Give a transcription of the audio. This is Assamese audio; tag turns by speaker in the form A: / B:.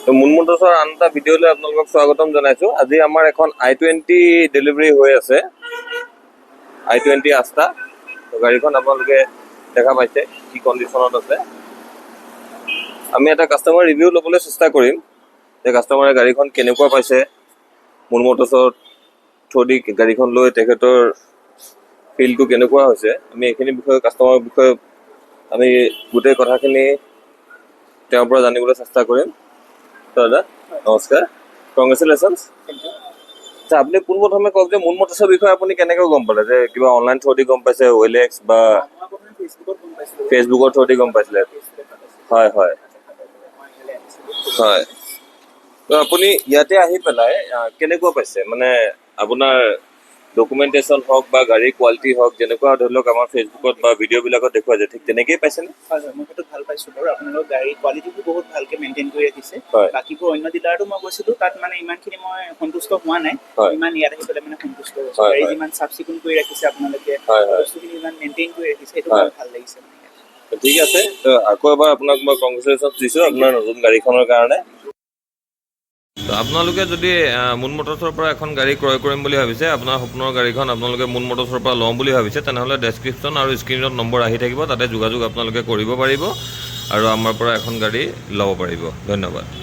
A: তো মুন মটৰ্ছৰ আন এটা ভিডিঅ'লৈ আপোনালোকক স্বাগতম জনাইছোঁ। আজি আমাৰ এখন i20 ডেলিভাৰী হৈ আছে, i20 আস্তা। তো গাড়ীখন আপোনালোকে দেখা পাইছে কি কণ্ডিশ্যনত আছে। আমি এটা কাষ্টমাৰ ৰিভিউ ল'বলৈ চেষ্টা কৰিম যে কাষ্টমাৰে গাড়ীখন কেনেকুৱা পাইছে, মুন মটৰ্ছৰ থ্ৰুদি গাড়ীখন লৈ তেখেতৰ ফিলটো কেনেকুৱা হৈছে। আমি এইখিনি বিষয়ে কাষ্টমাৰৰ বিষয়ে আমি গোটেই কথাখিনি তেওঁৰ পৰা জানিবলৈ চেষ্টা কৰিম। দাদা নমস্কাৰ, কংগ্ৰেচুলেশ্যনছ। আচ্ছা, আপুনি পোনপ্ৰথমে কওক যে মুন মটৰ্ছৰ বিষয়ে আপুনি কেনেকৈ গম পালে, যে কিবা অনলাইন থ্ৰুদি গম পাইছে, OLX বা ফেচবুকৰ থ্ৰুদি গম পাইছিলে? হয় হয় হয়। তো আপুনি ইয়াতে আহি পেলাই কেনেকুৱা পাইছে, মানে আপোনাৰ ডকুমেণ্টেশ্যন হওক বা গাড়ীৰ কোৱালিটি হওক, যেনেকুৱা ধৰি লওক আমাৰ ফেচবুকত বা ভিডিঅ'বিলাকত দেখুৱাই যায়, ঠিক তেনেকেই পাইছেনে?
B: হয় হয়, মই সেইটো ভাল পাইছোঁ বাৰু। আপোনালোকৰ গাড়ীৰ কোৱালিটিটো বহুত ভালকৈ মেইনটেইন কৰি ৰাখিছে।
A: হয়
B: বাকীবোৰ অন্য ডিলাৰতো মই গৈছিলোঁ, তাত মানে ইমানখিনি মই সন্তুষ্ট হোৱা নাই।
A: হয়
B: ইমান ইয়াত আহি পেলাই মানে সন্তুষ্ট হৈছোঁ।
A: হয়,
B: গাড়ী
A: হয়।
B: যিমান চাফ চিকুণ কৰি ৰাখিছে আপোনালোকে,
A: হয়, হয়।
B: বস্তুখিনি ইমান মেইনটেইন কৰি ৰাখিছে, সেইটো
A: হয়।
B: মোৰ ভাল লাগিছে মানে ইয়াত।
A: ঠিক আছে, তো আকৌ এবাৰ আপোনাক মই কংগ্ৰেচুলেশ্যনছ দিছোঁ আপোনাৰ নতুন গাড়ীখনৰ কাৰণে। তো আপোনালোকে যদি মুন মটৰ্ছৰ পৰা এখন গাড়ী ক্ৰয় কৰিম বুলি ভাবিছে, আপোনাৰ সপোনৰ গাড়ীখন আপোনালোকে মুন মটৰ্ছৰ পৰা ল'ম বুলি ভাবিছে, তেনেহ'লে ডেছক্ৰিপশ্যন আৰু স্ক্ৰীণত নম্বৰ আহি থাকিব, তাতে যোগাযোগ আপোনালোকে কৰিব পাৰিব আৰু আমাৰ পৰা এখন গাড়ী ল'ব পাৰিব। ধন্যবাদ।